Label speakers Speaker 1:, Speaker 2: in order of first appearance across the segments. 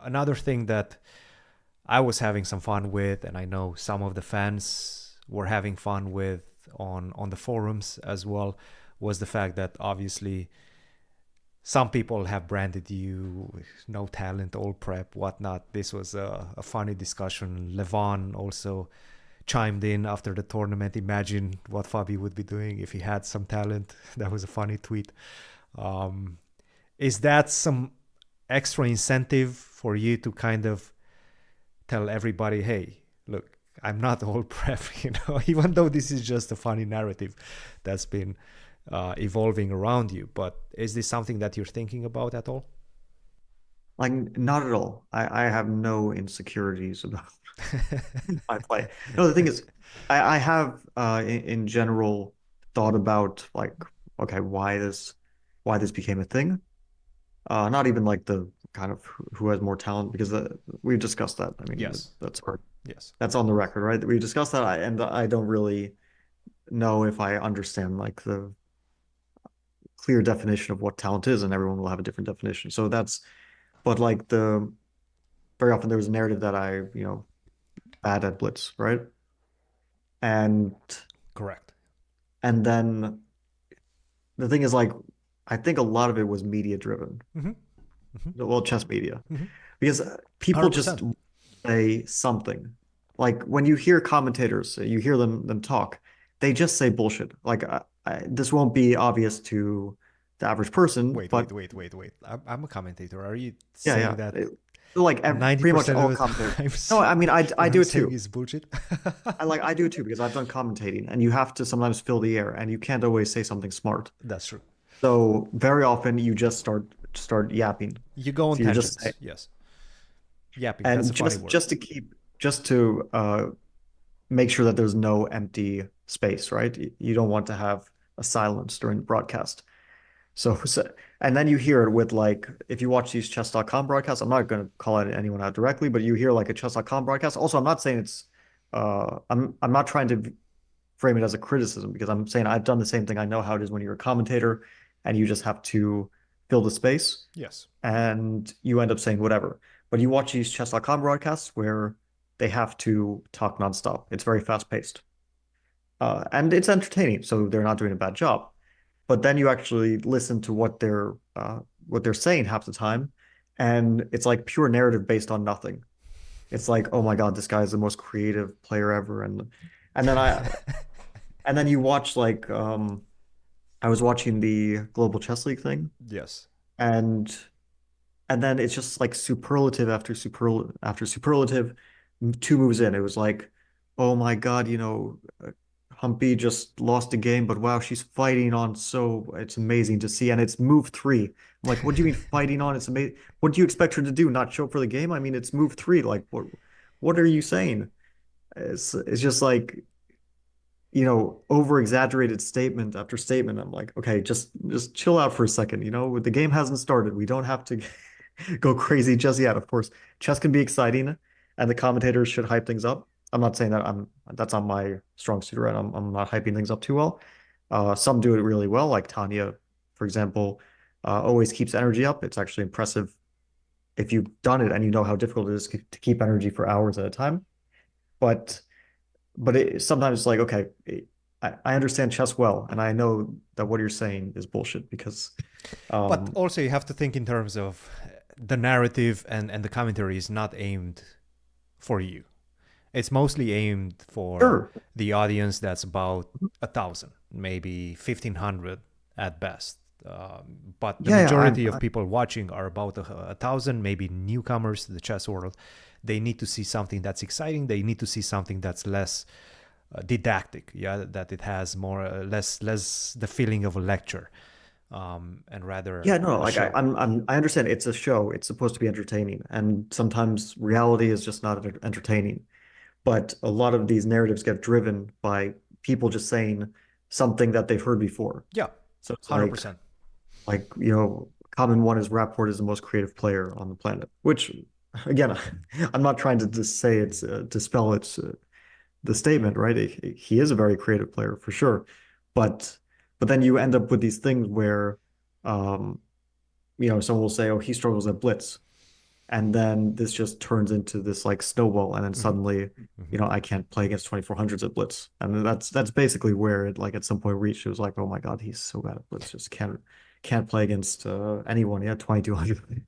Speaker 1: Another thing that I was having some fun with, and I know some of the fans were having fun with on the forums as well, was the fact that obviously some people have branded you no talent, all prep, whatnot. This was a funny discussion. Levon also chimed in after the tournament. Imagine what Fabi would be doing if he had some talent. That was a funny tweet. Um, is that some extra incentive for you to kind of tell everybody, hey, look, I'm not all prep, even though this is just a funny narrative that's been evolving around you. But is this something that you're thinking about at all?
Speaker 2: Like, not at all. I have no insecurities about my play. No, the thing is, I have in general thought about like, okay, why this became a thing. Not even like the kind of who has more talent because we've discussed that. I mean,
Speaker 1: Yes. Yes.
Speaker 2: that's on the record, right? We've discussed that, and I don't really know if I understand like the clear definition of what talent is, and everyone will have a different definition. So that's, but like the very often there's a narrative that bad at blitz, right? And
Speaker 1: Correct.
Speaker 2: and then the thing is like I think a lot of it was media driven.
Speaker 1: Mm-hmm. Mm-hmm.
Speaker 2: Well, chess media.
Speaker 1: Mm-hmm.
Speaker 2: Because people just
Speaker 1: 100%.
Speaker 2: say something. Like when you hear commentators, you hear them talk, they just say bullshit. Like this won't be obvious to the average person,
Speaker 1: Wait,
Speaker 2: but
Speaker 1: wait, wait, wait, wait. I'm a commentator. Are you
Speaker 2: yeah,
Speaker 1: saying
Speaker 2: yeah.
Speaker 1: that
Speaker 2: Like pretty much
Speaker 1: 90%
Speaker 2: all
Speaker 1: of the
Speaker 2: commentators.
Speaker 1: times
Speaker 2: No, I mean
Speaker 1: what
Speaker 2: I
Speaker 1: I'm
Speaker 2: do it
Speaker 1: saying
Speaker 2: too.
Speaker 1: is bullshit?
Speaker 2: I do it too because I've done commentating and you have to sometimes fill the air and you can't always say something smart.
Speaker 1: That's true.
Speaker 2: So very often you just start yapping.
Speaker 1: You go on
Speaker 2: So you're just
Speaker 1: tangents. Yes. Yapping. That's
Speaker 2: and
Speaker 1: a funny word.
Speaker 2: just to make sure that there's no empty space, right? You don't want to have a silence during the broadcast. So and then you hear it with like if you watch these chess.com broadcasts, I'm not going to call it anyone out directly, but you hear like a chess.com broadcast. Also, I'm not saying it's I'm not trying to frame it as a criticism because I'm saying I've done the same thing. I know how it is when you're a commentator and you just have to fill the space
Speaker 1: Yes.
Speaker 2: and you end up saying whatever. But you watch these chess.com broadcasts where they have to talk nonstop. It's very fast paced. And it's entertaining, so they're not doing a bad job. But then you actually listen to what they're saying half the time, and it's like pure narrative based on nothing. It's like, oh my God, this guy is the most creative player ever, and then and then you watch like I was watching the Global Chess League thing,
Speaker 1: Yes.
Speaker 2: and and then it's just like superlative after superlative. Two moves in, it was like, oh my God, Humpy just lost a game, but wow, she's fighting on. So it's amazing to see, and it's move three. I'm like, what do you mean fighting on? It's amazing. What do you expect her to do? Not show up for the game? I mean, it's move three. Like, what are you saying? It's just like over exaggerated statement after statement. I'm like, okay, just chill out for a second. The game hasn't started. We don't have to go crazy just yet. Of course, chess can be exciting, and the commentators should hype things up. I'm not saying that that's not my strong suit, right? I'm not hyping things up too well. Some do it really well, like Tanya, for example, always keeps energy up. It's actually impressive if you've done it and you know how difficult it is to keep energy for hours at a time. But sometimes it's like, okay, I understand chess well, and I know that what you're saying is bullshit because,
Speaker 1: But
Speaker 2: um,
Speaker 1: also, you have to think in terms of the narrative and the commentary is not aimed for you. It's mostly aimed for
Speaker 2: sure,
Speaker 1: the audience that's about 1,000, maybe 1,500 at best. But the
Speaker 2: yeah, yeah,
Speaker 1: majority of people watching are about 1,000, maybe newcomers to the chess world. They need to see something that's exciting. They need to see something that's less didactic. Yeah, that it has more less the feeling of a lecture, and rather
Speaker 2: yeah, no,
Speaker 1: a
Speaker 2: like
Speaker 1: show.
Speaker 2: I understand it's a show. It's supposed to be entertaining, and sometimes reality is just not entertaining. But a lot of these narratives get driven by people just saying something that they've heard before.
Speaker 1: Yeah,
Speaker 2: So it's
Speaker 1: 100%.
Speaker 2: common one is Rapport is the most creative player on the planet, which again, I'm not trying to just say it's dispel its the statement, right? He is a very creative player for sure, but then you end up with these things where, um, someone will say, "Oh, he struggles at blitz," And then this just turns into this like snowball, and then
Speaker 1: Hmm.
Speaker 2: suddenly,
Speaker 1: Hmm.
Speaker 2: I can't play against 2400s at Blitz. And that's basically where it like at some point reached. It was like, oh my God, he's so bad at Blitz, just can't play against anyone. Yeah, 2200.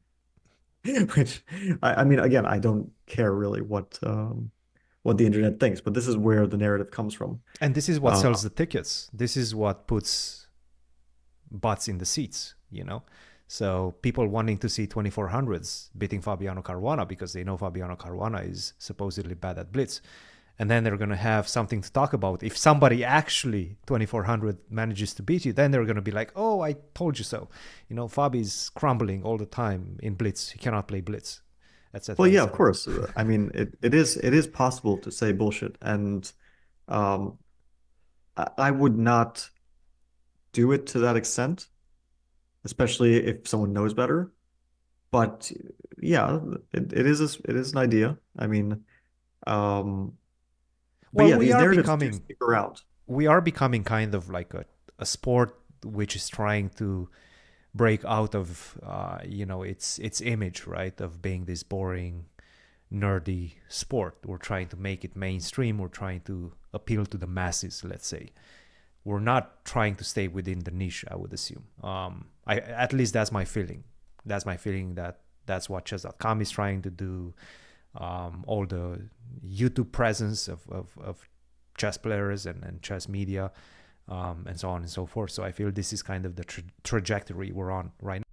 Speaker 2: Which I mean, again, I don't care really what the internet thinks, but this is where the narrative comes from.
Speaker 1: And this is what
Speaker 2: Uh,
Speaker 1: sells the tickets. This is what puts butts in the seats, So people wanting to see 2400s beating Fabiano Caruana because they know Fabiano Caruana is supposedly bad at blitz. And then they're going to have something to talk about. If somebody actually 2400 manages to beat you, then they're going to be like, oh, I told you so. Fabi's crumbling all the time in blitz. He cannot play blitz,
Speaker 2: well,
Speaker 1: etc.,
Speaker 2: yeah, of
Speaker 1: etc.
Speaker 2: course. I mean, it is possible to say bullshit, and um, I would not do it to that extent, especially if someone knows better. But yeah, it is an idea. I mean, um, but
Speaker 1: Well,
Speaker 2: yeah, these narratives do stick around.
Speaker 1: we are becoming kind of like a sport which is trying to break out of its image, right, of being this boring nerdy sport. We're trying to make it mainstream. We're trying to appeal to the masses, let's say. We're not trying to stay within the niche, I would assume. I At least that's my feeling. That's my feeling that that's what chess.com is trying to do. All the YouTube presence of chess players and chess media, and so on and so forth. So I feel this is kind of the trajectory we're on right now.